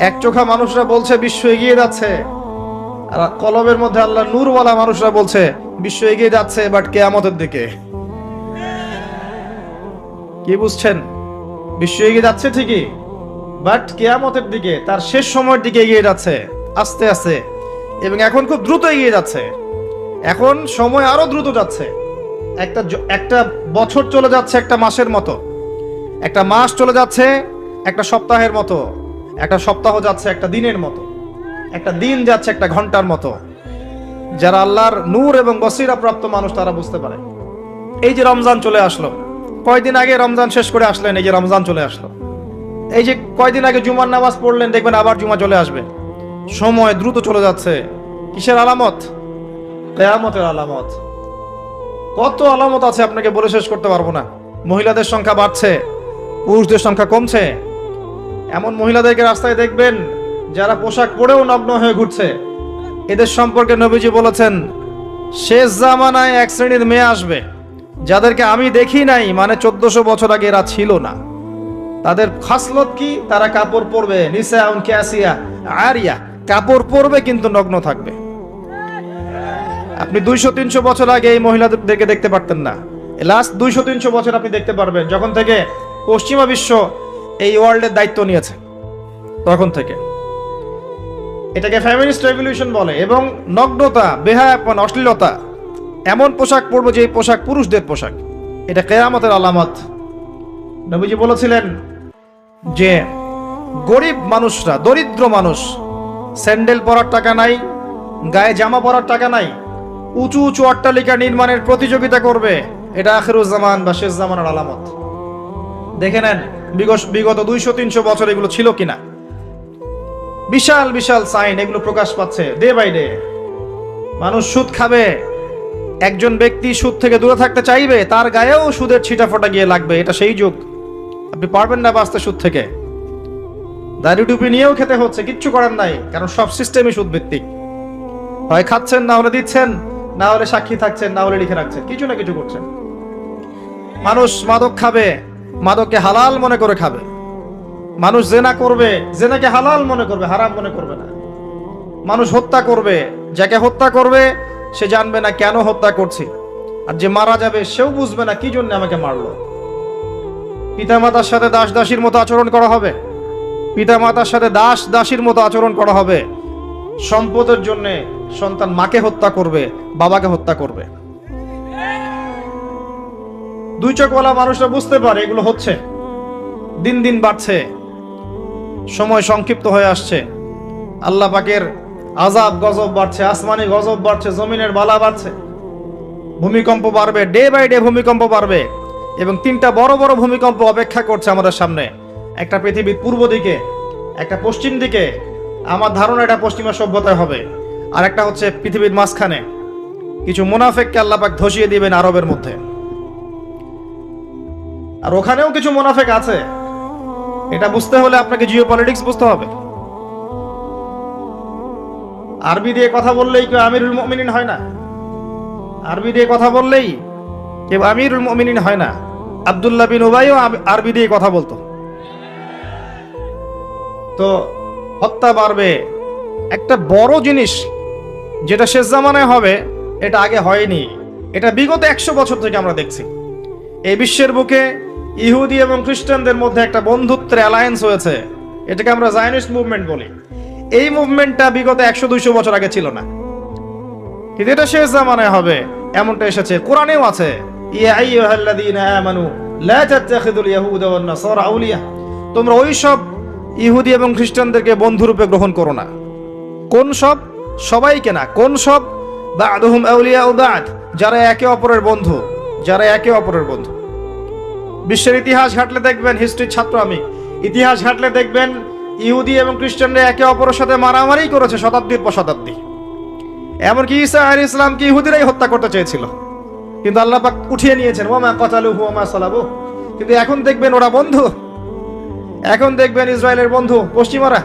এক চোখা মানুষরা বলছে বিশ্ব এগিয়ে যাচ্ছে, আর কলবের মধ্যে আল্লাহ নূরওয়ালা মানুষরা বলছে বিশ্ব এগিয়ে যাচ্ছে বাট কিয়ামতের দিকে। কি বুঝছেন? বিশ্ব এগিয়ে যাচ্ছে ঠিকই, বাট কিয়ামতের দিকে, তার শেষ সময়ের দিকে এগিয়ে যাচ্ছে আস্তে আস্তে, এবং এখন খুব দ্রুত এগিয়ে যাচ্ছে। এখন সময় আরো দ্রুত যাচ্ছে। একটা বছর চলে যাচ্ছে একটা মাসের মতো, একটা মাস চলে যাচ্ছে একটা সপ্তাহের মতো, একটা সপ্তাহ যাচ্ছে একটা দিনের মতো, একটা দিন যাচ্ছে একটা ঘন্টার মতো। যারা আল্লাহর নূর এবং বসিরা প্রাপ্ত মানুষ তারা বুঝতে পারে। এই যে রমজান চলে আসলো, কয়দিন আগে রমজান শেষ করে আসলেন, এই যে রমজান চলে আসলো। এই যে কয়দিন আগে জুমার নামাজ পড়লেন, দেখবেন আবার জুমা চলে আসবে। সময় দ্রুত চলে যাচ্ছে। কিসের আলামত? কিয়ামতের আলামত। কত আলামত আছে আপনাকে বলে শেষ করতে পারবো না। মহিলাদের সংখ্যা বাড়ছে, পুরুষদের সংখ্যা কমছে। এমন মহিলাদেরকে রাস্তায় দেখবেন যারা পোশাক পরেও নগ্ন হয়ে ঘুরছে। এদের সম্পর্কে নবীজি বলেছেন, শেষ জামানায় এক শ্রেণীর মেয়ে আসবে যাদেরকে আমি দেখি নাই, মানে 1400 বছর আগে এরা ছিল না। তাদের খাসলত কি? তারা কাপড় পরবে, নিসাউন কাসিয়া আরিয়া, কাপড় পরবে কিন্তু নগ্ন থাকবে। আপনি 200-300 বছর আগে এই মহিলাদেরকে দেখতে পারতেন না। লাস্ট 200-300 বছর আপনি দেখতে পারবেন, যখন থেকে পশ্চিমা বিশ্ব এই ওয়ার্ল্ডের দায়িত্ব নিয়েছে তখন থেকে। এটাকে ফেমিনিস্ট রেভলিউশন বলে। এবং নগ্নতা, বেহায়াপন, অশ্লীলতা, এমন পোশাক পরবো যে পোশাক পুরুষদের পোশাক, এটা কিয়ামতের আলামত। নবীজি বলেছিলেন যে গরিব মানুষরা, দরিদ্র মানুষ, স্যান্ডেল পরার টাকা নাই, গায়ে জামা পরার টাকা নাই, উঁচু উঁচু অট্টালিকা নির্মাণের প্রতিযোগিতা করবে। এটা আখিরুজ্জামান বা শেষ জামানার আলামত। দেখে নেন বিগত 200-300 বছর এগুলো ছিল কিনা। বিশাল বিশাল সাইন এগুলো প্রকাশ পাচ্ছে ডে বাই ডে। মানুষ সুদ খাবে, একজন ব্যক্তি সুদ থেকে দূরে থাকতে চাইবে, তার গায়েও সুদের ছিটা ফোটা গিয়ে লাগবে। এটা সেই যুগ। আপনি পারবেন না বাঁচতে সুদ থেকে। দাড়ি টুপি নিয়েও খেতে হচ্ছে, কিচ্ছু করার নাই, কারণ সব সিস্টেমই সুদ ভিত্তিক। হয় খাচ্ছেন, না হলে দিচ্ছেন, না হলে সাক্ষী থাকছেন, না হলে লিখে রাখছেন, কিছু না কিছু করছেন। মানুষ মাদক খাবে, মাদককে হালাল মনে করে খাবে। মানুষ জেনা করবে, জেনাকে হালাল মনে করবে, হারাম মনে করবে না। মানুষ হত্যা করবে, যাকে হত্যা করবে সে জানবে না কেন হত্যা করছে, আর যে মারা যাবে সেও বুঝবে না কি জন্য আমাকে মারলো। পিতামাতার সাথে দাস দাসীর মতো আচরণ করা হবে, পিতামাতার সাথে দাস দাসীর মতো আচরণ করা হবে। সম্পদের জন্য সন্তান মাকে হত্যা করবে, বাবাকে হত্যা করবে। দুই চোখওয়ালা মানুষরা বুঝতে পারে এগুলো হচ্ছে, দিন দিন বাড়ছে, সময় সংক্ষিপ্ত হয়ে আসছে। আল্লাহ পাকের আযাব গজব বাড়ছে, আসমানি গজব বাড়ছে, জমিনের বালা বাড়ছে, ভূমিকম্প বাড়বে, ডে বাই ডে ভূমিকম্প বাড়বে। এবং 3টা বড় বড় ভূমিকম্প অপেক্ষা করছে আমাদের সামনে। একটা পৃথিবীর পূর্ব দিকে, একটা পশ্চিম দিকে। আমার ধারণা এটা পশ্চিমা সভ্যতায় হবে। আর একটা হচ্ছে পৃথিবীর মাঝখানে। কিছু মুনাফিককে আল্লাহ পাক ধসিয়ে দিবেন আরবের মধ্যে, আর ওখানেও কিছু মুনাফিক আছে। এটা বুঝতে হলে আপনাকে জিওপলিটিক্স বুঝতে হবে। আরবি দিয়ে কথা বললেই কেউ আমিরুল মুমিনিন হয় না। আরবি দিয়ে কথা বললেই কেউ আমিরুল মুমিনিন হয় না। আব্দুল্লাহ বিন উবাইও আরবি দিয়ে কথা বলতো। তো হত্যা বাড়বে। একটা বড় জিনিস যেটা শেষ জামানায় হবে, এটা আগে হয়নি। এটা বিগত 100 বছর থেকে আমরা দেখছি। এই বিশ্বের বুকে ইহুদি এবং খ্রিস্টানদের মধ্যে একটা বন্ধুত্বের অ্যালায়েন্স হয়েছে। এটাকে আমরা জায়নিস্ট মুভমেন্ট বলি। এই মুভমেন্টটা বিগত 100-200 বছর আগে ছিল না, কিন্তু এটা শেষ জামানায় হবে এমনটা এসেছে। কোরআনেও আছে, ইয়া আইয়ুহাল্লাযীনা আমানু লা তাত্তাখিযুল ইয়াহুদা ওয়ান নাসারা আউলিয়া, তোমরা ওই সব ইহুদি এবং খ্রিস্টানদেরকে বন্ধুরূপে গ্রহণ করো না। কোন সব? সবাইকে না। কোন সব? বা'দুহুম আউলিয়াউ বা'দ, যারা একে অপরের বন্ধু, যারা একে অপরের বন্ধু। বিশ্বের ইতিহাস ঘাটলে দেখবেন, হিস্ট্রির ছাত্র আমি, ইতিহাস ঘাটলে দেখবেন ইহুদি এবং খ্রিস্টানরা একে অপরের সাথে মারামারি করেছে শতাব্দীর পর শতাব্দী। এমনকি ঈসা আলাইহিস সালামকে ইহুদিরাই হত্যা করতে চেয়েছিল, কিন্তু আল্লাহ পাক উঠিয়ে নিয়েছেন, ওয়া মা কাতালুহু ওয়া মা সালাবুহু। কিন্তু এখন দেখবেন ওরা বন্ধু। এখন দেখবেন ইসরায়েলের বন্ধু পশ্চিমারা।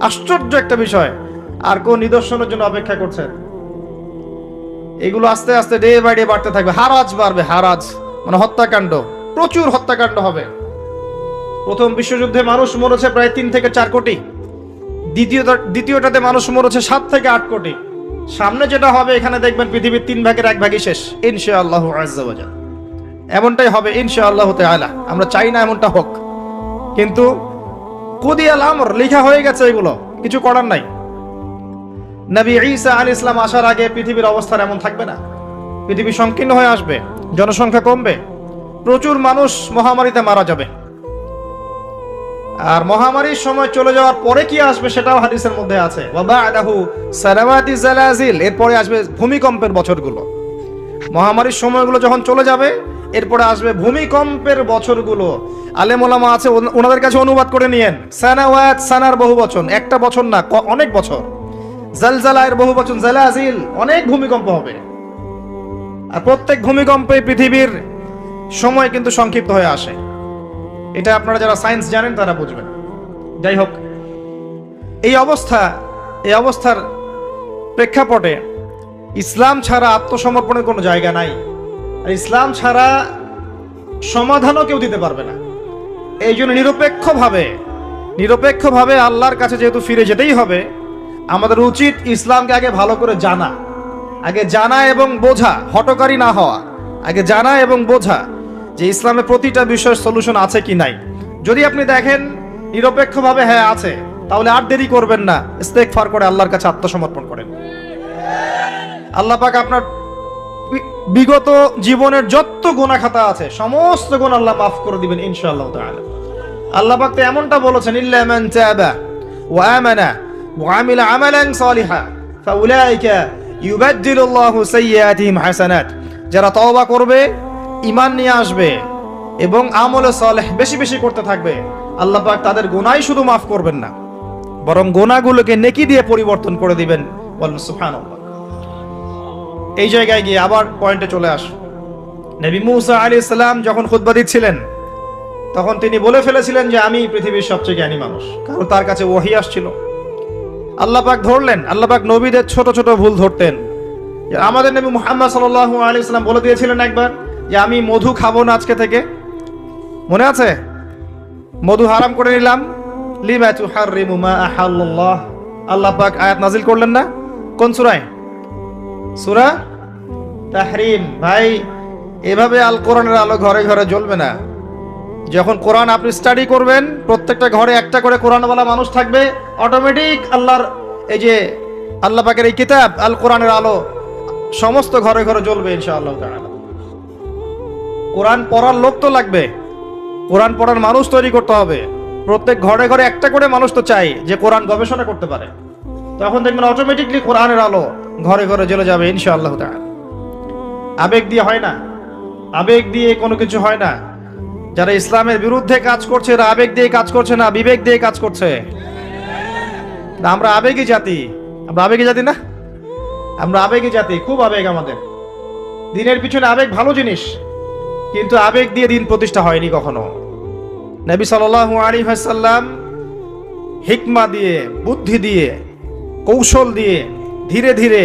আশ্চর্য একটা বিষয়। আর কোন নিদর্শনের জন্য অপেক্ষা করছেন? এগুলো আস্তে আস্তে ডে বাই ডে বাড়তে থাকবে। হারাজ বাড়বে, হারাজ মানে হত্যাকাণ্ড, প্রচুর হত্যাকাণ্ড হবে। প্রথম বিশ্বযুদ্ধে মানুষ মরেছে প্রায় 3 থেকে 4 কোটি, দ্বিতীয়টাতে মানুষ মরেছে 7 থেকে 8 কোটি। সামনে যেটা হবে এখানে দেখবেন পৃথিবীর 3 ভাগের 1 ভাগই শেষ ইনশাআল্লাহু আজ্জা ওয়া জাল। এমনটাই হবে ইনশাআল্লাহু তাআলা। আমরা চাই না এমনটা হোক, কিন্তু কুদিয়াল আমর, লেখা হয়ে গেছে, এগুলো কিছু করার নাই। নবী ঈসা আলাইহিস সালাম আসার আগে পৃথিবীর অবস্থা এমন থাকবে না। পৃথিবী সংকীর্ণ হয়ে আসবে, জনসংখ্যা কমবে, প্রচুর মানুষ মহামারীতে মারা যাবে। আর মহামারীর সময় চলে যাওয়ার পরে কি আসবে সেটাও হাদিসের মধ্যে আছে, ওয়া বা'দাহু সালাওয়াতি জালাজিল, এরপরে আসবে ভূমিকম্পের বছরগুলো। মহামারীর সময়গুলো যখন চলে যাবে এরপরে আসবে ভূমিকম্পের বছরগুলো। আলেম ওলামা আছে, ওনাদের কাছে অনুবাদ করে নিয়েন। সানাওয়াত, সানার বহু বচন, একটা বছর না, অনেক বছর। জালজালায়ের বহু বচন জালাজিল, অনেক ভূমিকম্প হবে। আর প্রত্যেক ভূমিকম্পে পৃথিবীর সময় কিন্তু সংক্ষিপ্ত হয়ে আসে। এটা আপনারা যারা সায়েন্স জানেন তারা বুঝবেন। যাই হোক, এই অবস্থার প্রেক্ষাপটে ইসলাম ছাড়া আত্মসমর্পণের কোনো জায়গা নাই, আর ইসলাম ছাড়া সমাধানও কেউ দিতে পারবে না। এই জন্য নিরপেক্ষভাবে আল্লাহর কাছে যেহেতু ফিরে যেতেই হবে, আমাদের উচিত ইসলামকে আগে ভালো করে জানা এবং বোঝা, হটকারী না হওয়া। আগে জানা এবং বোঝা যে ইসলামে প্রতিটা বিষয়ের সলিউশন আছে কি নাই। যদি আপনি দেখেন নিরপেক্ষভাবে হ্যাঁ আছে, তাহলে আর দেরি করবেন না, ইস্তেগফার করে আল্লাহর কাছে আত্মসমর্পণ করেন। আল্লাহ পাক আপনার বিগত জীবনের যত গুনাহ খাতা আছে সমস্ত গুনাহ আল্লাহ মাফ করে দিবেন ইনশাআল্লাহ তাআলা। আল্লাহ পাক তো এমনটা বলেছেন, ইল্লা মান তাবা ওয়া আমানা ওয়া আমিলা আমালান সালিহা ফাউলাইকা ইউবাদদিলুল্লাহু সাইয়্যাতিহিম হাসানাত। যারা তওবা করবে, ঈমান নিয়ে আসবে এবং আমলে সালেহ বেশি বেশি করতে থাকবে, আল্লাহ পাক তাদের গুনাহই শুধু মাফ করবেন না, বরং গুনাহগুলোকে নেকি দিয়ে পরিবর্তন করে দিবেন। বলেন সুবহানাল্লাহ। এই জায়গায় গিয়ে আবার পয়েন্টে চলে আস। নবী মুসা আলাইহিস সালাম যখন খুতবা দিচ্ছিলেন তখন তিনি বলে ফেলেছিলেন যে আমি পৃথিবীর সবচেয়ে জ্ঞানী মানুষ, কারণ তার কাছে ওহী আসছিল। আল্লাহ পাক ধরলেন, আল্লাহ পাক নবীদের ছোট ছোট ভুল ধরতেন। আমাদের নবী মুহাম্মদ সাল্লাল্লাহু আলাইহি সাল্লাম বলে দিয়েছিলেন একবার যে আমি মধু খাবো না আজকে থেকে, মনে আছে? মধু হারাম করে নিলাম। লিমা তুহাররিমু মা আহাল্লাল্লাহ, আল্লাহ পাক আয়াত নাজিল করলেন না? কোন সূরায়? সূরা তাহরিম। ভাই, এভাবে আল কোরআনের আলো ঘরে ঘরে জ্বলবে না। যখন কোরআন আপনি স্টাডি করবেন, প্রত্যেকটা ঘরে একটা করে কোরআনওয়ালা মানুষ থাকবে, অটোমেটিক আল্লাহর এই যে আল্লাহ পাকের এই কিতাব আল কোরআনের আলো সমস্ত ঘরে ঘরে জ্বলবে ইনশাআল্লাহ তাআলা। কোরআন পড়ার লোক তো লাগবে, কোরআন পড়ার মানুষ তৈরি করতে হবে। প্রত্যেক ঘরে ঘরে একটা করে মানুষ তো চাই যে কোরআন গবেষণা করতে পারে। তখন দেখবেন অটোমেটিকলি কোরআনের আলো ঘরে ঘরে জ্বলে যাবে ইনশাআল্লাহ তাআলা। আবেগ দিয়ে হয় না, আবেগ দিয়ে কোনো কিছু হয় না। যারা ইসলামের বিরুদ্ধে কাজ করছে এরা আবেগ দিয়ে কাজ করছে না, বিবেক দিয়ে কাজ করছে। আমরা আবেগী জাতি, আমরা আবেগী জাতি না, আমরা আবেগী জাতি, খুব আবেগ আমাদের। দিনের পিছনে আবেগ ভালো জিনিস, কিন্তু আবেগ দিয়ে দিন প্রতিষ্ঠা হয়নি কখনো। নবী সাল্লাল্লাহু আলাইহি ওয়াসাল্লাম হিকমা দিয়ে, বুদ্ধি দিয়ে, কৌশল দিয়ে ধীরে ধীরে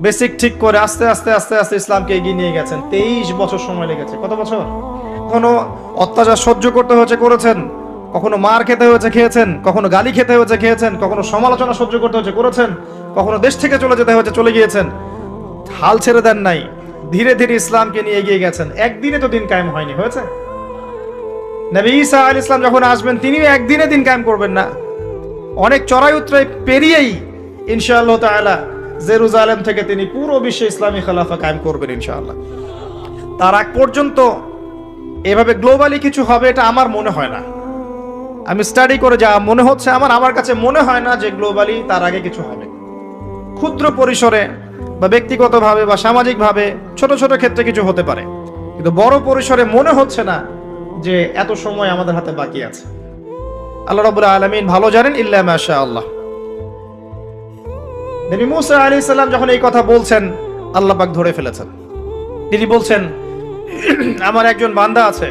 বেসিক ঠিক করে আস্তে আস্তে আস্তে আস্তে ইসলামকে এগিয়ে নিয়ে গেছেন। 23 বছর সময় লেগেছে। কত বছর? কখনো অত্যাচার সহ্য করতে হয়েছে, করেছেন। কখনো মার খেতে হয়েছে, খেয়েছেন। কখনো গালি খেতে হয়েছে, খেয়েছেন। কখনো সমালোচনা সহ্য করতে হয়েছে, করেছেন। কখনো দেশ থেকে চলে যেতে হয়েছে, চলে গিয়েছেন। হাল ছেড়ে দেন নাই, ধীরে ধীরে ইসলামকে নিয়ে এগিয়ে গেছেন। একদিনে তো দিন কায়েম হয়নি, হয়েছে? নবী ঈসা আলাইহিস সালাম যখন আসবেন তিনিও একদিনে দিন কায়েম করবেন না, অনেক চড়াই উতরাই পেরিয়েই ইনশাআল্লাহ তাআলা জেরুজালেম থেকে তিনি পুরো বিশ্বে ইসলামী খেলাফা কায়েম করবেন ইনশাআল্লাহ। তার আগ পর্যন্ত এভাবে গ্লোবালি কিছু হবে এটা আমার মনে হয় না। আমি স্টাডি করে যা মনে হচ্ছে আমার কাছে মনে হয় না যে গ্লোবালি তার আগে কিছু হবে। ক্ষুদ্র পরিসরে বা ব্যক্তিগতভাবে বা সামাজিকভাবে ছোট ছোট ক্ষেত্রে কিছু হতে পারে, কিন্তু বড় পরিসরে মনে হচ্ছে না যে এত সময় আমাদের হাতে বাকি আছে। আল্লাহ রাব্বুল আলামিন ভালো জানেন, ইল্লা মাশাআল্লাহ। নবী মুসা আলাইহিস সালাম যখন এই কথা বলছেন, আল্লাহ পাক ধরে ফেলেছেন। তিনি বলছেন, আমার একজন বান্দা আছে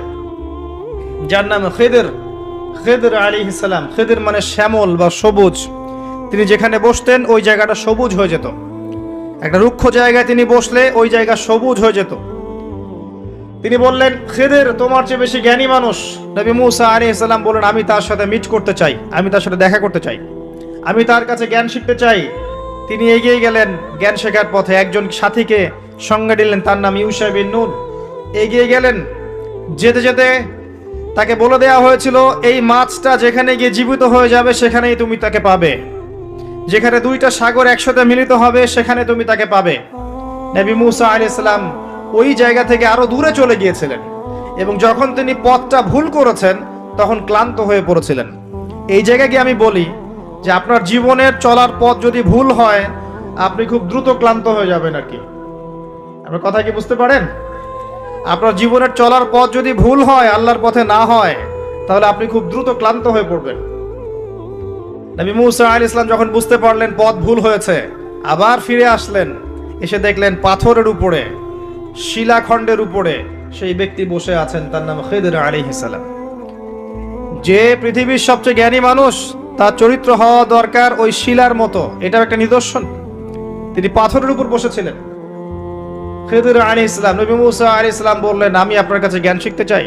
যার নাম খিদর আলাইহিস সালাম। খিদর মানে শ্যামল বা সবুজ। তিনি যেখানে বসতেন ওই জায়গাটা সবুজ হয়ে যেত। একটা রুক্ষ জায়গায় তিনি বসলে ওই জায়গা সবুজ হয়ে যেত। তিনি বললেন, খিদির তোমার চেয়ে বেশি জ্ঞানী মানুষ। নবী মুসা আলাইহিস সালাম বললেন, আমি তার সাথে মিট করতে চাই, আমি তার সাথে দেখা করতে চাই, আমি তার কাছে জ্ঞান শিখতে চাই। তিনি এগিয়ে গেলেন জ্ঞান শেখার পথে। একজন সাথীকে সঙ্গে দিলেন, তার নাম ইউশা বিন নুন। এগিয়ে গেলেন, যেতে যেতে তাকে বলে দেওয়া হয়েছিল, এই মাছটা যেখানে গিয়ে জীবিত হয়ে যাবে সেখানেই তুমি তাকে পাবে, যেখানে দুইটা সাগর একসাথে মিলিত হবে সেখানে তুমি তাকে পাবে। নবী মুসা আলাইহিস সালাম ওই জায়গা থেকে আরো দূরে চলে গিয়েছিলেন, এবং যখন তিনি পথটা ভুল করেছেন তখন ক্লান্ত হয়ে পড়েছিলেন। এই জায়গায় গিয়ে আমি বলি যে আপনার জীবনের চলার পথ যদি ভুল হয়, আপনি খুব দ্রুত ক্লান্ত হয়ে যাবেন আর কি। আপনার কথা কি বুঝতে পারেন? আপনার জীবনের চলার পথ যদি ভুল হয়, আল্লাহর পথে না হয়, তাহলে আপনি খুব দ্রুত ক্লান্ত হয়ে পড়বেন। নবী মুসা আলাইহিস সালাম যখন বুঝতে পারলেন পথ ভুল হয়েছে, আবার ফিরে আসলেন। এসে দেখলেন পাথরের উপরে, শিলাখণ্ডের উপরে সেই ব্যক্তি বসে আছেন, তার নাম খিদির আলাইহিস সালাম। যে পৃথিবীর সবচেয়ে জ্ঞানী মানুষ, তার চরিত্র হওয়া দরকার ওই শিলার মতো। এটার একটা নিদর্শন। তিনি পাথরের উপর বসেছিলেন। খিদির আলাইহিস সালাম, নবী মুসা আলাইহিস সালাম বললেন, আমি আপনার কাছে জ্ঞান শিখতে চাই।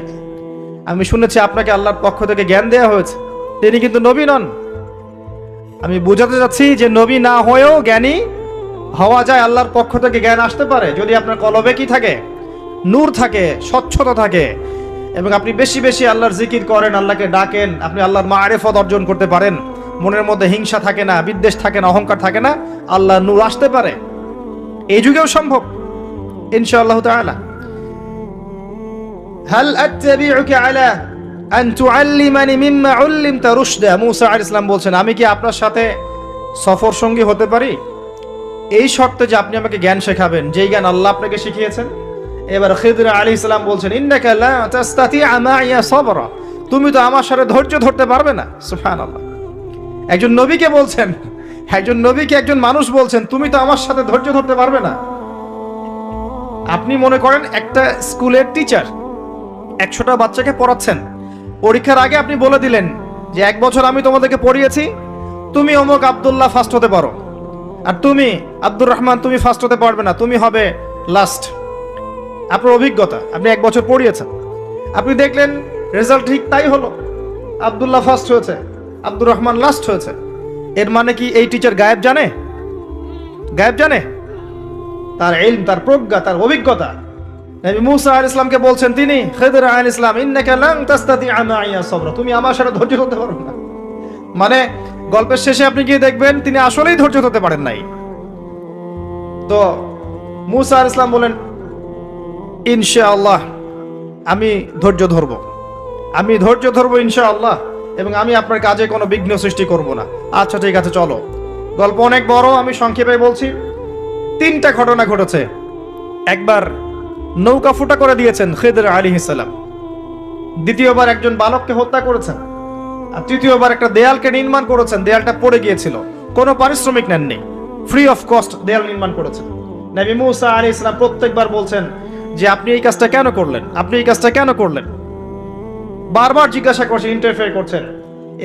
আমি শুনেছি আপনাকে আল্লাহর পক্ষ থেকে জ্ঞান দেওয়া হয়েছে। তিনি কিন্তু নবী নন। আমি বোঝাতে চাচ্ছি যে নবী না হয়েও জ্ঞানী হওয়া যায়, আল্লাহর পক্ষ থেকে জ্ঞান আসতে পারে যদি আপনার কলবে কি থাকে, নূর থাকে, স্বচ্ছতা থাকে, এবং আপনি বেশি বেশি আল্লাহর জিকির করেন, আল্লাহকে ডাকেন, আপনি আল্লাহর মারিফত অর্জন করতে পারেন, মনের মধ্যে হিংসা থাকে না, বিদ্বেষ থাকে না, অহংকার থাকে না, আল্লাহর নূর আসতে পারে। এই যুগেও সম্ভব ইনশাআল্লাহ তাআলা। হাল আত্তাবিউকা আলা আন তুআল্লিমানি মিম্মা উল্লিমতা রুশদা। মুসা আলাইহিস সালাম বলছেন, আমি কি আপনার সাথে সফর সঙ্গী হতে পারি? এই শর্তে যে আপনি আমাকে জ্ঞান শেখাবেন, যেই জ্ঞান আল্লাহ আপনাকে শিখিয়েছেন। এবার খিদির আলাইহিস সালাম বলছেন, ইন্নাকা লা তাস্তাতিআ মাইয়া সাবরা, তুমি তো আমার সাথে ধৈর্য ধরতে পারবে না। সুবহানাল্লাহ। একজন নবীকে বলছেন, একজন নবীকে একজন মানুষ বলছেন, তুমি তো আমার সাথে ধৈর্য ধরতে পারবে না। আপনি মনে করেন একটা স্কুলের টিচার 100টা বাচ্চাকে পড়াচ্ছেন, পরীক্ষার আগে আপনি বলে দিলেন যে 1 বছর আমি তোমাদেরকে পড়িয়েছি, তুমি অমুক আব্দুল্লাহ ফার্স্ট হতে পারো, আর তুমি আব্দুর রহমান তুমি ফার্স্ট হতে পারবে না, তুমি হবে লাস্ট। আপনার অভিজ্ঞতা, আপনি 1 বছর পড়িয়েছেন, আপনি দেখলেন রেজাল্ট ঠিক তাই হলো, আব্দুল্লাহ ফার্স্ট হয়েছে, আব্দুর রহমান লাস্ট হয়েছে। এর মানে কি এই টিচার গায়েব জানে? গায়েব জানে? তার ইলম, তার প্রজ্ঞা, তার অভিজ্ঞতা। নবী মুসা আলাইহিস সালামকে বলছেন তিনি, খিদির আলাইহিস সালাম, ইন্নাকা লান তাস্তাতিআ মাইয়া সাবরা, তুমি আমার সাথে ধৈর্য ধরতে পারবে না। মানে গল্পের শেষে আপনি গিয়ে দেখবেন তিনি আসলেই ধৈর্য ধরতে পারেন নাই। তো মুসা আলাইহিস সালাম বলেন, ইনশাআল্লাহ আমি ধৈর্য ধরব, আমি ধৈর্য ধরব ইনশাআল্লাহ, এবং আমি আপনার কাজে কোনো বিঘ্ন সৃষ্টি করব না। আচ্ছা ঠিক আছে, চলো। গল্প অনেক বড়, আমি সংক্ষেপে বলছি। 3টা ঘটনা ঘটেছে। একবার নৌকা ফুটা করে দিয়েছেন খিদির আলাইহিস সালাম, দ্বিতীয়বার একজন বালককে হত্যা করেছেন, আর তৃতীয়বার একটা দেয়ালকে নির্মাণ করেছেন, দেয়ালটা পড়ে গিয়েছিল, কোনো পারিশ্রমিক নেননি, ফ্রি অফ কস্ট দেয়াল নির্মাণ করেছেন। নবী মুসা আলাইহিস সালাম প্রত্যেকবার বলছেন যে আপনি এই কাজটা কেন করলেন, আপনি এই কাজটা কেন করলেন, বারবার জিজ্ঞাসা করছেন, ইন্টারফেয়ার করছেন।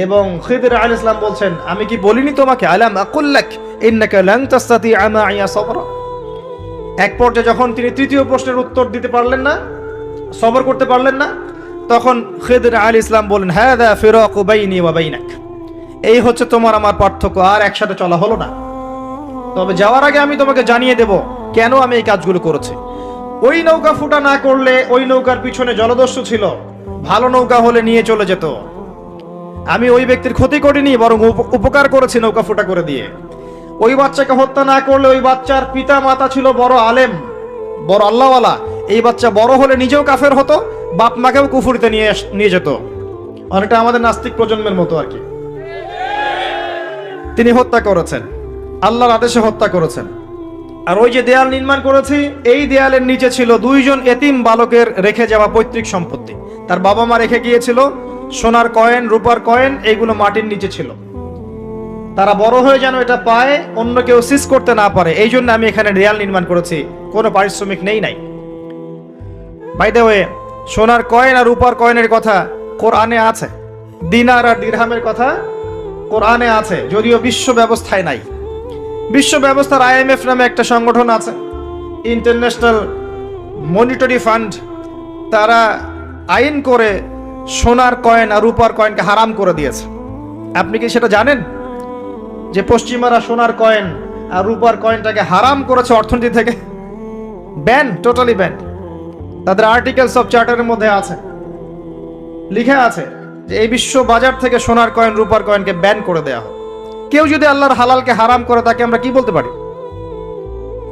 এবং খিদির আলাইহিস সালাম বলছেন, আমি কি বলিনি তোমাকে, আলাম আকুল লাক ইন্নাকা লান তাস্তাতিআ মাইয়া সাবরা। এক পর্যায়ে যখন তিনি তৃতীয় প্রশ্নের উত্তর দিতে পারলেন না, সবর করতে পারলেন না, তখন খিদির আলাইহিস সালাম বলেন, হাযা ফিরাকু বাইনি ওয়া বাইনাক, এই হচ্ছে তোমার আমার পার্থক্য, আর একসাথে চলা হলো না। তবে যাওয়ার আগে আমি তোমাকে জানিয়ে দেব কেন আমি এই কাজগুলো করেছি। ওই নৌকা ফুটা না করলে ওই নৌকার পিছনে জলদস্যু ছিল, ভালো নৌকা হলে নিয়ে চলে যেত। আমি ওই ব্যক্তির ক্ষতি করিনি, বরং উপকার করেছি নৌকা ফুটা করে দিয়ে। ওই বাচ্চাকে হত্যা না করলে ওই বাচ্চার পিতা মাতা ছিল বড় আলেম, বড় আল্লাহওয়ালা, এই বাচ্চা বড় হলে নিজেও কাফের হতো, বাপ মাকেও কুফরিতে নিয়ে যেত। অনেকটা আমাদের নাস্তিক প্রজন্মের মতো আর কি। তিনি হত্যা করেছেন, আল্লাহর আদেশে হত্যা করেছেন। আর ওই যে দেয়াল নির্মাণ করেছি, এই দেয়ালের নিচে ছিল 2 জন এতিম বালকের রেখে যাওয়া পৈতৃক সম্পত্তি। তার বাবা মা রেখে গিয়েছিল সোনার কয়েন, রূপার কয়েন, এইগুলো মাটির নিচে ছিল। তারা বড় হয়ে যেন এটা পায়, অন্য কেউ সিজ করতে না পারে, এই জন্য আমি এখানে দেয়াল নির্মাণ করেছি, কোনো পারিশ্রমিক নেই নাই। বাই দ্য ওয়ে, সোনার কয়েন আর রূপার কয়েনের কথা কোরআনে আছে, দিনার আর দিরহামের কথা কোরআনে আছে, যদিও বিশ্ব ব্যবস্থায় নাই। বিশ্ব ব্যবস্থার IMF নামে একটা সংগঠন আছে, ইন্টারন্যাশনাল মনিটারি ফান্ড, তারা আইন করে সোনার কয়েন আর রূপার কয়েনকে হারাম করে দিয়েছে। আপনি কি সেটা জানেন যে পশ্চিমারা সোনার কয়েন আর রূপার কয়েনটাকে হারাম করেছে অর্থনীতি থেকে? Ban, totally ban. তাদের আর্টিকেলস অফ চার্টারের মধ্যে আছে, লিখা আছে যে এই বিশ্ব বাজার থেকে সোনার কয়েন রূপার কয়েনকে ব্যান করে দেওয়া হয়। কেউ যদি আল্লাহর হালালকে হারাম করে তাকে আমরা কি বলতে পারি?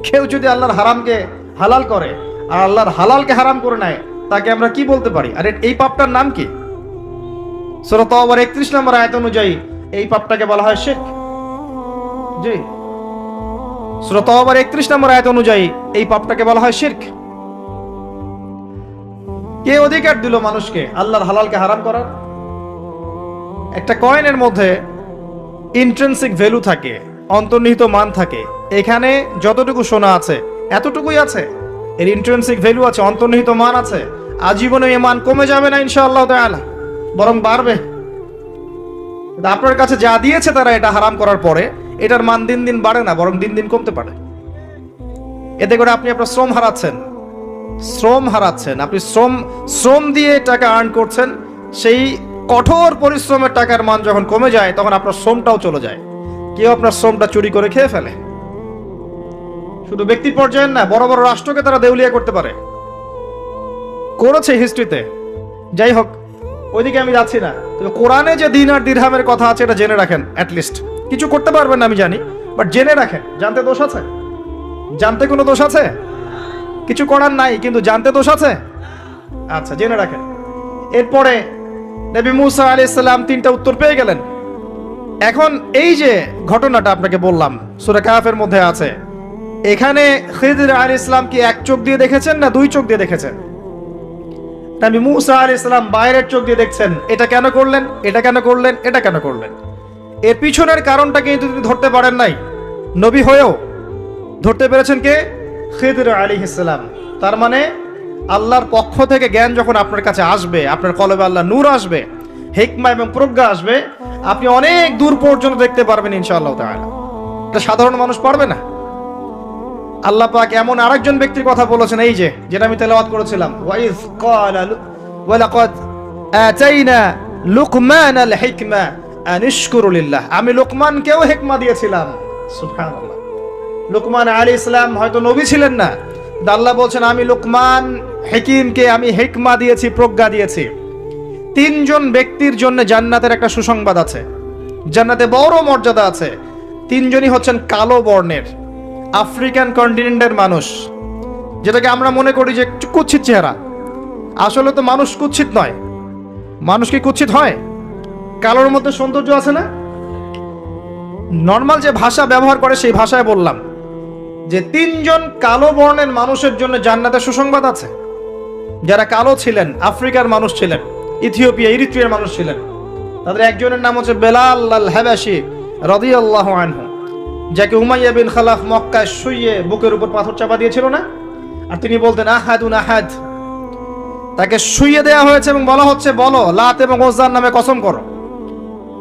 কেউ যদি আল্লাহর হারামকে হালাল করে আর আল্লাহর হালালকে হারাম করে নেয় তাকে আমরা কি বলতে পারি? আর এই পাপটার নাম কি? সূরা তাওবার 31 নম্বর আয়াত অনুযায়ী এই পাপটাকে বলা হয় শিরক। জি, সূরা তাওবার 31 নম্বর আয়াত অনুযায়ী এই পাপটাকে বলা হয় শিরক। কে অধিকার দিল মানুষকে আল্লাহর হালালকে হারাম করার? একটা কয়েনের মধ্যে ইন্ট্রিনসিক ভ্যালু থাকে, অন্তর্নিহিত মান থাকে। এখানে যতটুকু সোনা আছে এতটুকুই আছে, এর ইন্ট্রিনসিক ভ্যালু আছে, অন্তর্নিহিত মান আছে। আজীবনে এই মান কমে যাবে না ইনশাআল্লাহ তাআলা, বরং বাড়বে। আপনার কাছে যা দিয়েছে তারা এটা হারাম করার পরে এটার মান দিন দিন বাড়ে না, বরং দিন দিন কমতে পারে। এতে করে আপনি আপনার শ্রম হারাচ্ছেন, শ্রম হারাচ্ছেন। আপনি শ্রম দিয়ে টাকা আর্ন করছেন, সেই কঠোর পরিশ্রমের টাকার মান যখন কমে যায় তখন আপনার শ্রমটাও চলে যায়। কেউ আপনার শ্রমটা চুরি করে খেয়ে ফেলে। শুধু ব্যক্তি পর্যায়ে না, বড় বড় রাষ্ট্রকে তারা দেউলিয়া করতে পারে, করেছে হিস্ট্রিতে। যাই হোক, ওইদিকে আমি যাচ্ছি না। তবে কোরআনে যে দিন আর দিরহামের কথা আছে এটা জেনে রাখেন। অ্যাটলিস্ট কিছু করতে পারবেন না আমি জানি, বাট জেনে রাখেন। জানতে দোষ আছে? জানতে কোনো দোষ আছে? কিছু করার নাই, কিন্তু জানতে দোষ আছে? আচ্ছা, জেনে রাখেন। এরপরে নবী মুসা আলাইহিস সালাম 3টা উত্তর পেয়ে গেলেন। এখন এই যে ঘটনাটা আপনাকে বললাম সূরা কাহফের মধ্যে আছে, এখানে খিদর আলাইহিস সালাম কি এক চোখ দিয়ে দেখেছেন না 2 চোখ দিয়ে দেখেছেন? নবী মুসা আলাইহিস সালাম বাইরের চোখ দিয়ে দেখছেন, এটা কেন করলেন, এটা কেন করলেন, এটা কেন করলেন। এর পিছনের কারণটা কিন্তু তিনি ধরতে পারেন নাই। নবী হয়েও ধরতে পেরেছেন কে? খিদর আলাইহিস সালাম। তার মানে আল্লাহর পক্ষ থেকে জ্ঞান যখন আপনার কাছে আসবে, আপনার কলবে আল্লাহ নূর আসবে, হিকমা এবং প্রজ্ঞা আসবে, আপনি অনেক দূর পর্যন্ত দেখতে পারবেন ইনশাআল্লাহ তাআলা। এটা সাধারণ মানুষ পারবে না। আল্লাহ পাক এমন আরেকজন ব্যক্তির কথা বলেছেন, এই যে যেটা আমি তেলাওয়াত করেছিলাম, ওয়াইজ ক্বালা ওয়ালাকাদ আতাইনা লুকমানাল হিকমা আন ইশকুরু লিল্লাহ। আমি লুকমানকেও হিকমা দিয়েছিলাম। সুবহানাল্লাহ। লুকমান আলাইহিস সালাম হয়তো নবী ছিলেন না, আল্লাহ বলছেন আমি লুকমান হিকিমকে আমি হিকমা দিয়েছি, প্রজ্ঞা দিয়েছি। 3 জন ব্যক্তির জন্য জান্নাতের একটা সুসংবাদ আছে, জান্নাতে বড় মর্যাদা আছে। 3 জনই হচ্ছেন কালো বর্ণের, আফ্রিকান কন্টিনেন্টের মানুষ, যেটাকে আমরা মনে করি যে একটু কুৎসিত চেহারা। আসলে তো মানুষ কুৎসিত নয়। মানুষ কি কুৎসিত হয়? কালোর মধ্যে সৌন্দর্য আছে না? নর্মাল যে ভাষা ব্যবহার করে সেই ভাষায় বললাম যে 3 জন কালো বর্ণের মানুষের জন্য জান্নাতের সুসংবাদ আছে। যারা কালো ছিলেন, আফ্রিকার মানুষ ছিলেন, ইথিওপিয়া ইরিত্রিয়ার মানুষ ছিলেন। তাদের একজনের নাম হচ্ছে বেলাল আল হাবাশি রাদিয়াল্লাহু আনহু, যাকে উমাইয়া বিন খালাফ মক্কায় শুইয়ে বুকের উপর পাথর চাপা দিয়েছিল না, আর তিনি বলতেন আহাদুন আহাদ। তাকে শুইয়ে দেওয়া হয়েছে এবং বলা হচ্ছে বলো লাত এবং ওজ্জার নামে কসম করো।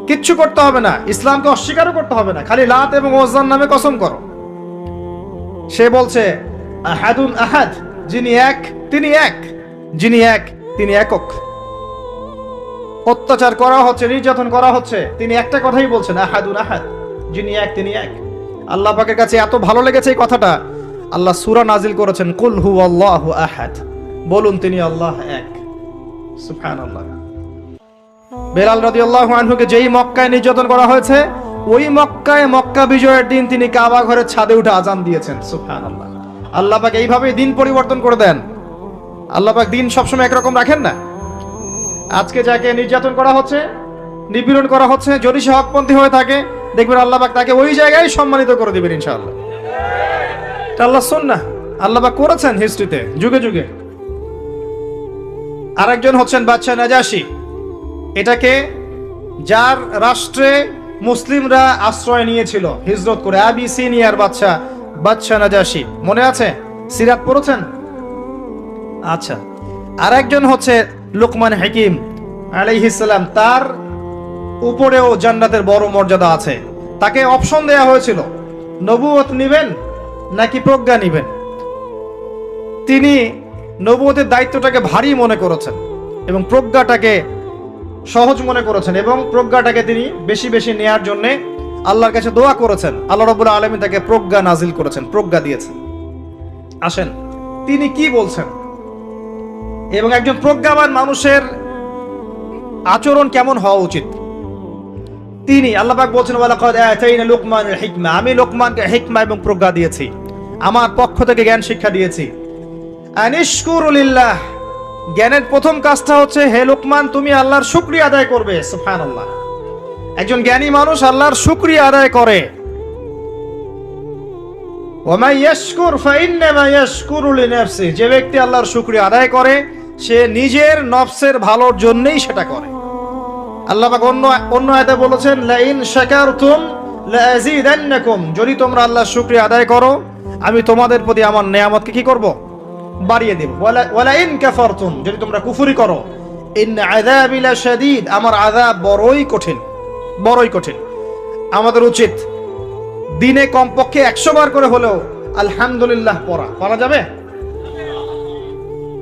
কিচ্ছু করতে হবে না, ইসলামকে অস্বীকারও করতে হবে না, খালি লাত এবং ওজ্জার নামে কসম করো। সে বলছে আহাদুন আহাদ, যিনি এক তিনি এক, যিনি এক তিনি একক। অত্যাচার করা হচ্ছে, নির্যাতন করা হচ্ছে, তিনি একটা কথাই বলছেন আহাদুন আহাদ, যিনি এক তিনি এক। আল্লাহ পাকের কাছে এত ভালো লেগেছে এই কথাটা, আল্লাহ সূরা নাজিল করেছেন কুল হুয়াল্লাহু আহাদ, বলুন তিনি আল্লাহ এক। সুবহানাল্লাহ। বেলাল রাদিয়াল্লাহু আনহুকে যেই মক্কায় নির্যাতন করা হয়েছে, ওই মক্কায় মক্কা বিজয়ের দিন তিনি কাবা ঘরের ছাদে উঠে আজান দিয়েছেন। সুবহানাল্লাহ। আল্লাহ পাক এইভাবে দিন পরিবর্তন করে দেন। আল্লাহ পাক দিন সবসময় একরকম রাখেন না। আজকে যাকে নির্যাতন করা হচ্ছে, নিপীড়ন করা হচ্ছে, যদি সে হকপন্থী হয়ে থাকে, দেখবেন আল্লাহ পাক তাকে ওই জায়গায় সম্মানিত করে দিবেন ইনশাআল্লাহ। এটা আল্লাহ সুন্নাহ, আল্লাহ পাক করেছেন হিস্ট্রিতে যুগে যুগে। আরেকজন হচ্ছেন বাদশা নাজাশি। এটাকে যার রাষ্ট্রে মুসলিমরা আশ্রয় নিয়েছিল হিজরত করে, আবিসিনিয়ার বাদশা নাজাশি, মনে আছে? সিরাত পড়েছেন? আচ্ছা। আরেকজন হচ্ছে লুকমান হাকিম আলাইহিস সালাম, তার উপরেও জান্নাতের বড় মর্যাদা আছে। তাকে অপশন দেয়া হয়েছিল নবুয়ত নিবেন নাকি প্রজ্ঞা নিবেন। তিনি নবুয়তের দায়িত্বটাকে ভারী মনে করেছেন এবং প্রজ্ঞাটাকে সহজ মনে করেছেন এবং প্রজ্ঞাটাকে তিনি বেশি বেশি নেয়ার জন্য আল্লাহর কাছে দোয়া করেছেন। আল্লাহ রাব্বুল আলামিন তাকে প্রজ্ঞা নাজিল করেছেন, প্রজ্ঞা দিয়েছেন। আসেন তিনি কি বলছেন এবং একজন প্রজ্ঞাবান মানুষের আচরণ কেমন হওয়া উচিত তিনি আল্লাহ পাক বলছেন, ওয়ালাকাদ আতাইনা লুকমানুল হিকমা, আমি লোকমানকে হিকমা এবং প্রজ্ঞা দিয়েছি, আমার পক্ষ থেকে জ্ঞান শিক্ষা দিয়েছি। আনিশকুরু লিল্লাহ, জ্ঞানের প্রথম কাজটা হচ্ছে হে লোকমান তুমি আল্লাহর শুকরিয়া আদায় করবে। সুবহানাল্লাহ, একজন জ্ঞানী মানুষ আল্লাহর শুকরিয়া আদায় করে। ওয়া মা ইয়াশকুর ফাইন্নামা ইয়াশকুরু লিনাফসি, যে ব্যক্তি আল্লাহর শুকরিয়া আদায় করে সে নিজের নফসের ভালোর জন্যই সেটা করে। আল্লাহ পাক অন্য আয়াতে বলেছেন, লা ইন শাকারতুম লা আযীদান্নাকুম, যদি তোমরা আল্লাহর শুকরিয়া আদায় করো আমি তোমাদের প্রতি আমার নেয়ামতকে কি করব, বাড়িয়ে দেব। ওয়ালা ইন কাফারতুম, যদি তোমরা কুফরি করো, ইন আযাবি লাশাদীদ, আমার আযাব বড়ই কঠিন, বড়ই কঠিন। আমাদের উচিত দিনে কমপক্ষে 100 বার করে হলেও আলহামদুলিল্লাহ পড়া যাবে,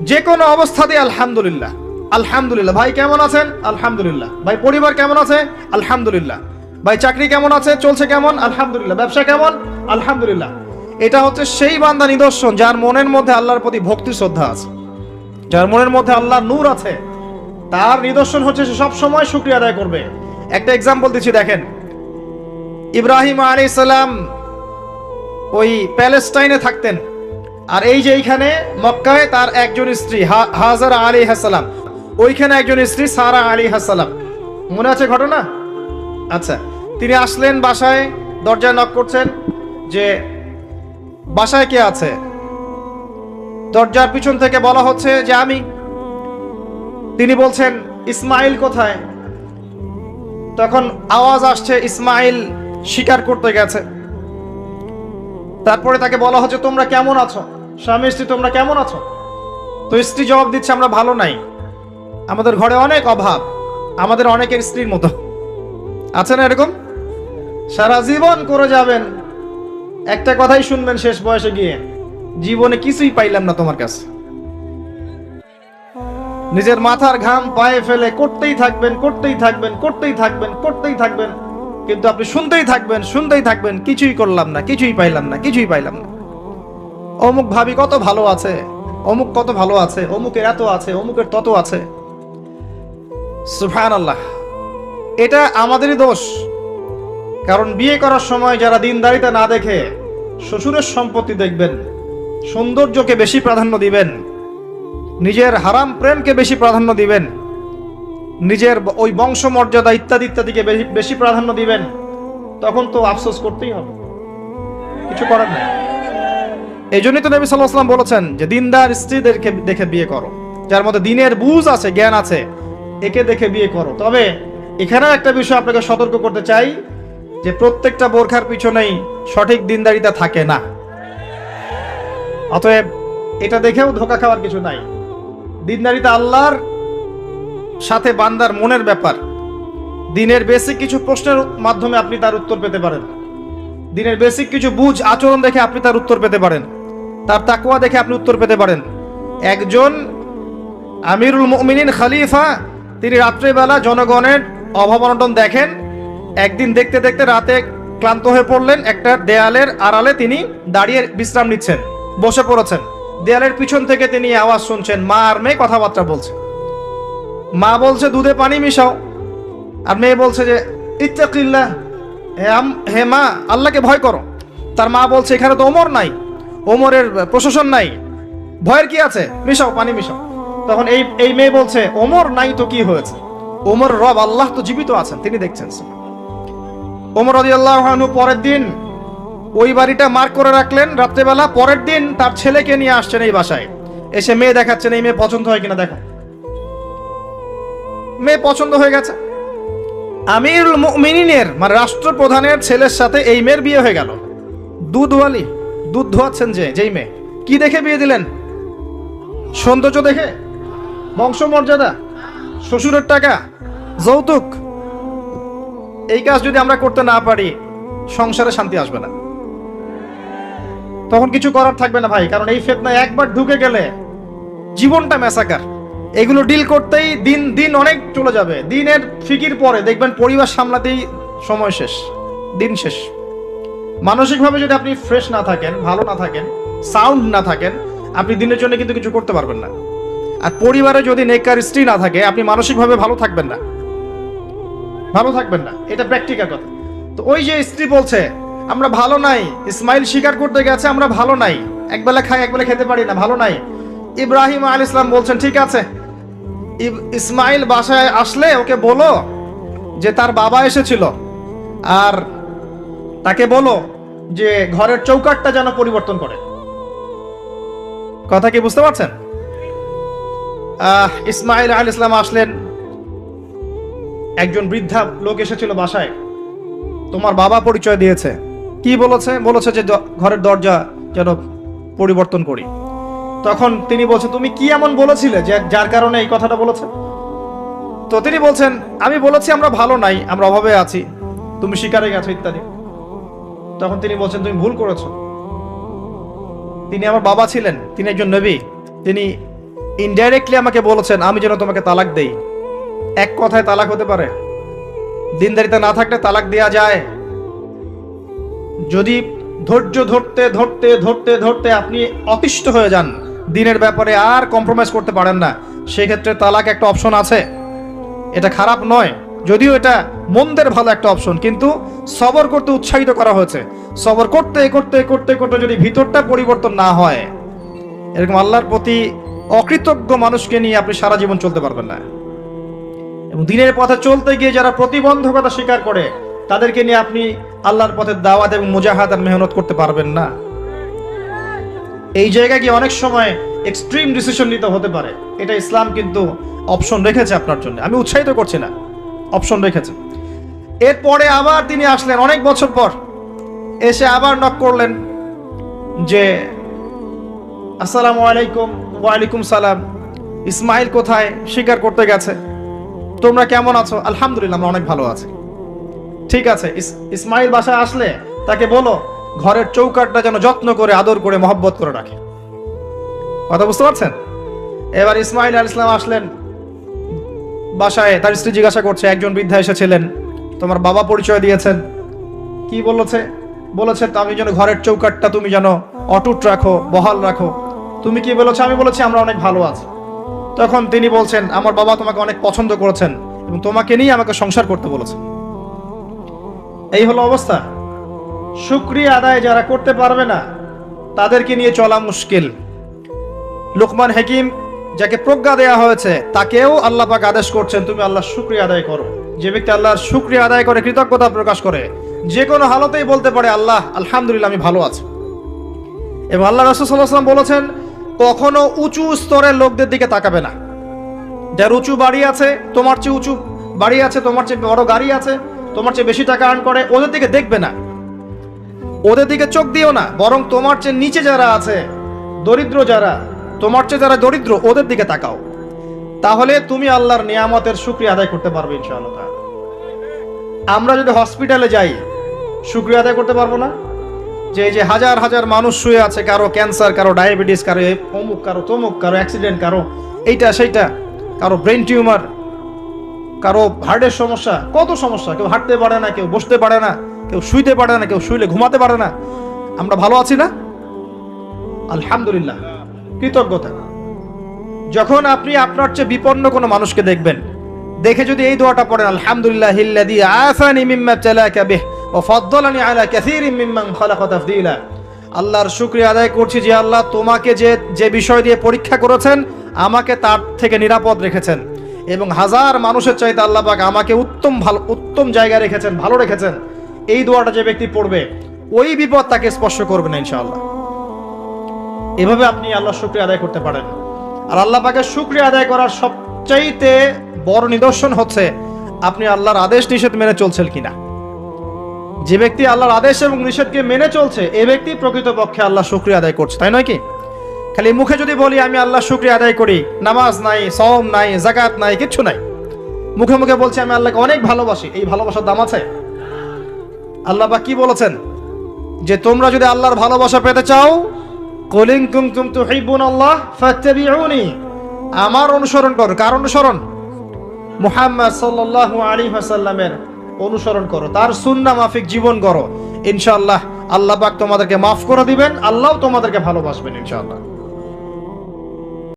যে কোনো অবস্থাতে আলহামদুলিল্লাহ। আলহামদুলিল্লাহ। ভাই কেমন আছেন? আলহামদুলিল্লাহ। ভাই পরিবার কেমন আছে? আলহামদুলিল্লাহ। ভাই চাকরি কেমন আছে, চলছে কেমন? আলহামদুলিল্লাহ। ব্যবসা কেমন? আলহামদুলিল্লাহ। এটা হচ্ছে সেই বান্দা নিদর্শন যার মনের মধ্যে আল্লাহর প্রতি ভক্তি শ্রদ্ধা আছে, যার মনের মধ্যে আল্লাহর নূর আছে, তার নিদর্শন হচ্ছে সে সব সময় শুকরিয়া আদায় করবে। একটা এক্সাম্পল দিচ্ছি, দেখেন ইব্রাহিম আলাইহিস সালাম ওই প্যালেস্টাইনে থাকতেন, আর এই যে এইখানে মক্কায় তার একজন স্ত্রী হাজারা আলাইহিস সালাম, ওইখানে একজন স্ত্রী সারা আলাইহিস সালাম। মনে আছে ঘটনা? আচ্ছা, তিনি আসলেন বাসায়, দরজায় নক করছেন যে বাসায় কে আছে? দরজার পিছন থেকে বলা হচ্ছে যে আমি। তিনি বলছেন ইসমাইল কোথায়? তখন আওয়াজ আসছে ইসমাইল শিকার করতে গেছে। তারপরে তাকে বলা হচ্ছে তোমরা কেমন আছো, স্বামী স্ত্রী তোমরা কেমন আছো? তো স্ত্রী জবাব দিচ্ছে আমরা ভালো নাই, আমাদের ঘরে অনেক অভাব, আমাদের অনেকের স্ত্রীর মতো। আছে না এরকম? সারা জীবন করে যাবেন, একটা কথাই শুনবেন শেষ বয়সে গিয়ে, জীবনে কিছুই পাইলাম না তোমার কাছে। নিজের মাথার ঘাম পায়ে ফেলে করতেই থাকবেন, করতেই থাকবেন, করতেই থাকবেন, করতেই থাকবেন, কিন্তু আপনি শুনতেই থাকবেন, শুনতেই থাকবেন, কিছুই করলাম না, কিছুই পাইলাম না, কিছুই পাইলাম না। অমুক ভাবি কত ভালো আছে, অমুক কত ভালো আছে, অমুকের এত আছে, অমুকের তত আছে। সুবহানাল্লাহ, এটা আমাদেরই দোষ। কারণ বিয়ে করার সময় যারা দিনদারিতা না দেখে শ্বশুরের সম্পত্তি দেখবেন, সৌন্দর্যকে বেশি প্রাধান্য দিবেন, নিজের হারাম প্রেমকে বেশি প্রাধান্য দিবেন, নিজের ওই বংশমর্যাদা ইত্যাদি ইত্যাদিকে বেশি প্রাধান্য দিবেন, তখন তো আফসোস করতেই হবে, কিছু করার নেই। এই জন্যই তো নবী সাল্লাল্লাহু আলাইহি ওয়াসাল্লাম বলেছেন যে দিনদার স্ত্রীদেরকে দেখে বিয়ে করো, যার মধ্যে দিনের বুঝ আছে, জ্ঞান আছে, একে দেখে বিয়ে করো। তবে এখানেও একটা বিষয় আপনাকে সতর্ক করতে চাই যে প্রত্যেকটা বোরখার পিছনেই সঠিক দিনদারিতা থাকে না। অতএব এটা দেখেও ধোঁকা খাওয়ার কিছু নাই। দিনদারিতা আল্লাহর সাথে বান্দার মনের ব্যাপার। দিনের বেসিক কিছু প্রশ্নের মাধ্যমে আপনি তার উত্তর পেতে পারেন, দিনের বেসিক কিছু বুঝ আচরণ দেখে আপনি তার উত্তর পেতে পারেন, তার তাকওয়া দেখে আপনি উত্তর পেতে পারেন। একজন আমিরুল মুমিনিন খলিফা, তিনি রাত্রেবেলা জনগণের অভাব অনটন দেখেন। একদিন দেখতে দেখতে রাতে ক্লান্ত হয়ে পড়লেন, একটা দেয়ালের আড়ালে তিনি দাঁড়িয়ে বিশ্রাম নিচ্ছেন, বসে পড়েছেন। দেয়ালের পিছন থেকে তিনি আওয়াজ শুনছেন, মা আর মেয়ে কথাবার্তা বলছে। মা বলছে দুধে পানি মিশাও, আর মেয়ে বলছে যে ইত্তাকিল্লাহ, হে মা আল্লাহকে ভয় করো। তার মা বলছে এখানে তো ওমর নাই, ওমরের প্রশাসন নাই, ভয়ের কি আছে, মিশাও, পানি মিশাও। তখন এই মেয়ে বলছে ওমর নাই তো কি হয়েছে, ওমর রব আল্লাহ তো জীবিত আছেন, তিনি দেখছেন। ওমর রাদিয়াল্লাহু আনহু পরের দিন ওই বাড়িটা মার্ক করে রাখলেন রাত্রেবেলা। পরের দিন তার ছেলেকে নিয়ে আসছেন এই বাসায়, এসে মেয়ে দেখাচ্ছেন, এই মেয়ে পছন্দ হয় কিনা দেখো। মেয়ে পছন্দ হয়ে গেছে। আমিরুল মুমিনিনের মানে রাষ্ট্রপ্রধানের ছেলের সাথে এই মেয়ের বিয়ে হয়ে গেল। দুধওয়ালি, দুধ ধোয়াচ্ছেন যেই মেয়ে, কি দেখে বিয়ে দিলেন? সৌন্দর্য দেখে? বংশমর্যাদা? শ্বশুরের টাকা? যৌতুক? এই কাজ যদি আমরা করতে না পারি সংসারে শান্তি আসবে না, তখন কিছু করার থাকবে না ভাই। কারণ এই ফিতনায় একবার ঢুকে গেলে জীবনটা ম্যাসাকার। এগুলো ডিল করতেই দিন দিন অনেক চলে যাবে। দিনের ফিকির পরে দেখবেন পরিবার সামলাতেই সময় শেষ, দিন শেষ। মানসিকভাবে যদি আপনি ফ্রেশ না থাকেন, ভালো না থাকেন, সাউন্ড না থাকেন, আপনি দিনের জন্য কিন্তু কিছু করতে পারবেন না। আর পরিবারে যদি নেককার স্ত্রী না থাকে, আপনি মানসিকভাবে ভালো থাকবেন না, ভালো থাকবেন না। এটা প্র্যাকটিক্যাল কথা। তো ওই যে স্ত্রী বলছে আমরা ভালো নাই, ইসমাইল স্বীকার করতে গেছে আমরা ভালো নাই, একবেলা খাই একবেলা খেতে পারি না, ভালো নাই। ইব্রাহিম আলাইহিস সালাম বলছেন ঠিক আছে, ইসমাইল বাসায় আসলে ওকে বলো যে তার বাবা এসেছিল, আর তাকে বলো যে ঘরের চৌকাঠটা যেন পরিবর্তন করে। কথা কি বুঝতে পারছেন? ইসমাইল আলাইহিস সালাম আসলেন, একজন বৃদ্ধা লোক এসেছিল বাসায়, তোমার বাবা পরিচয় দিয়েছে। কি বলেছে? বলেছে যে ঘরের দরজা যেন পরিবর্তন করি। তখন তিনি বলছে তুমি কি এমন বলেছিলে যে যার কারণে এই কথাটা বলেছে? তো তিনি বলছেন আমি বলেছি আমরা ভালো নাই, আমরা অভাবে আছি, তুমি শিকারে গেছো ইত্যাদি। তখন তিনি বলছেন তুমি ভুল করেছো, তিনি আমার বাবা ছিলেন, তিনি একজন নবী, তিনি ইনডাইরেক্টলি আমাকে বলেছেন আমি যেন তোমাকে তালাক দেই। এক কথায় তালাক হতে পারে? দিনদারিতা না থাকলে তালাক দেয়া যায়। যদি ধৈর্য ধরতে ধরতে ধরতে ধরতে আপনি অতিষ্ঠ হয়ে যান, দিনের ব্যাপারে আর কম্প্রোমাইজ করতে পারেন না, সেক্ষেত্রে তালাক একটা অপশন আছে। এটা খারাপ নয়, যদিও এটা মন্দের ভালো একটা অপশন, কিন্তু সবর করতে উৎসাহিত করা হয়েছে। সবর করতে করতে করতে করতে যদি ভিতরটা পরিবর্তন না হয়, এরকম আল্লাহর প্রতি অকৃতজ্ঞ মানুষকে নিয়ে আপনি সারা জীবন চলতে পারবেন না। এবং দিনের পথে চলতে গিয়ে যারা প্রতিবন্ধকতা স্বীকার করে, তাদেরকে নিয়ে আপনি আল্লাহর পথে দাওয়াত এবং মুজাহাদ আর মেহনত করতে পারবেন না। এই জায়গায় গিয়ে অনেক সময় এক্সট্রিম ডিসিশন নিতে হতে পারে। এটা ইসলাম কিন্তু অপশন রেখেছে আপনার জন্য, আমি উৎসাহিত করছি না, অপশন রেখেছে। এরপরে আবার তিনি আসলেন অনেক বছর পর, এসে আবার নক করলেন যে আসসালামু আলাইকুম। ওয়ালাইকুম সালাম। ইসমাইল কোথায়? স্বীকার করতে গেছে। তোমরা কেমন আছো? আলহামদুলিল্লাহ আমরা অনেক ভালো আছি। ঠিক আছে, ইসমাইল বাসায় আসলে তাকে বলো ঘরের চৌকাঠটা যেন যত্ন করে আদর করে মহব্বত করে রাখে। কথা বুঝতে পারছেন? এবার ইসমাইল আলাইহিস সালাম আসলেন বাসায়, তার স্ত্রী জিজ্ঞাসা করছে, একজন বৃদ্ধা এসেছিলেন, তোমার বাবা পরিচয় দিয়েছেন। কি বলেছে? বলেছে আমি যেন ঘরের চৌকাঠটা তুমি যেন অটুট রাখো, বহাল রাখো। তুমি কি বলেছো? আমি বলেছি আমরা অনেক ভালো আছি। তখন তিনি বলছেন আমার বাবা তোমাকে অনেক পছন্দ করেছেন এবং তোমাকে নিয়ে আমাকে সংসার করতে বলেছেন। এই হলো অবস্থা। শুকরিয়া আদায় যারা করতে পারবে না, তাদেরকে নিয়ে চলা মুশকিল। লুকমান হাকিম, যাকে প্রজ্ঞা দেয়া হয়েছে, তাকেও আল্লাহ পাক আদেশ করছেন তুমি আল্লাহর শুকরিয়া আদায় করো। যে ব্যক্তি আল্লাহর শুকরিয়া আদায় করে, কৃতজ্ঞতা প্রকাশ করে, যে কোনো হালতেই বলতে পারে আল্লাহ আলহামদুলিল্লাহ আমি ভালো আছি। এবং আল্লাহ রাসূল সাল্লাল্লাহু আলাইহি ওয়াসাল্লাম বলেছেন কখনো উঁচু স্তরের লোকদের দিকে তাকাবে না। যার উঁচু বাড়ি আছে, তোমার চেয়ে উঁচু বাড়ি আছে, তোমার চেয়ে বড় গাড়ি আছে, তোমার চেয়ে বেশি টাকা আর্ন করে, ওদের দিকে দেখবে না, ওদের দিকে চোখ দিও না। বরং তোমার চেয়ে নিচে যারা আছে, দরিদ্র যারা, তোমার চেয়ে যারা দরিদ্র, ওদের দিকে তাকাও। তাহলে তুমি আল্লাহর নিয়ামতের শুকরিয়া আদায় করতে পারবে ইনশাআল্লাহ। আমরা যদি হসপিটালে যাই, শুকরিয়া আদায় করতে পারবো না? যে এই যে হাজার হাজার মানুষ শুয়ে আছে, কারো ক্যান্সার, কারো ডায়াবেটিস, কারো অমুক, কারো তমুক, কারো অ্যাক্সিডেন্ট, কারো এইটা সেইটা, কারো ব্রেন টিউমার, কারো হার্টের সমস্যা, কত সমস্যা। কেউ হাঁটতে পারে না, কেউ বসতে পারে না, কেউ শুইতে পারে না, কেউ শুইলে ঘুমাতে পারে না। আমরা ভালো আছি না? আলহামদুলিল্লাহ, কৃতজ্ঞতা। যখন আপনি আপনার চেয়ে বিপন্ন কোনো মানুষকে দেখবেন, দেখে যদি এই দোয়াটা পড়েন আলহামদুলিল্লাহিল্লাযী আফানি মিম্মা ইবতালাকা বিহি ওয়া ফাদ্দালানি আলা কাসীরিম মিম্মান খালাকা তাফদীলা। আল্লাহর শুকরিয়া আদায় করছি যে আল্লাহ তোমাকে যে বিষয় দিয়ে পরীক্ষা করেছেন, আমাকে তার থেকে নিরাপদ রেখেছেন, এবং হাজার মানুষের চাইতে আল্লাহ পাক আমাকে উত্তম জায়গায় রেখেছেন, ভালো রেখেছেন। এই দোয়াটা যে ব্যক্তি পড়বে, ওই বিপদ তাকে স্পর্শ করবে না ইনশাআল্লাহ। এভাবে আপনি আল্লাহর শুকরিয়া আদায় করতে পারেন। আর আল্লাহ পাকের শুকরিয়া আদায় করার সবচাইতে বড় নিদর্শন হচ্ছে আপনি আল্লাহর আদেশ নিষেধ মেনে চলছেন কিনা। যে ব্যক্তি আল্লাহর আদেশ এবং নিষেধকে মেনে চলছে, এই ব্যক্তি প্রকৃতপক্ষে আল্লাহ শুকরিয়া আদায় করছে, তাই নয় কি? খালি মুখে যদি বলি আমি আল্লাহ শুকরিয়া আদায় করি, নামাজ নাই, সওম নাই, যাকাত নাই, কিচ্ছু নাই, মুখে মুখে বলছি আমি আল্লাহকে অনেক ভালোবাসি, এই ভালোবাসার দাম আছে? আল্লাহ পাক কি বলেছেন? যে তোমরা যদি আল্লাহর ভালোবাসা পেতে চাও, কুল ইন কুনতুম তুহিব্বুনাল্লাহ ফাত্তাবিউনি, আমার অনুসরণ করো। কার অনুসরণ? মুহাম্মদ সাল্লাল্লাহু আলাইহি ওয়াসাল্লামের অনুসরণ করো, তার সুন্নাহ মাফিক জীবন করো। ইনশাআল্লাহ আল্লাহ পাক তোমাদেরকে মাফ করে দিবেন, আল্লাহও তোমাদেরকে ভালোবাসবেন ইনশাআল্লাহ।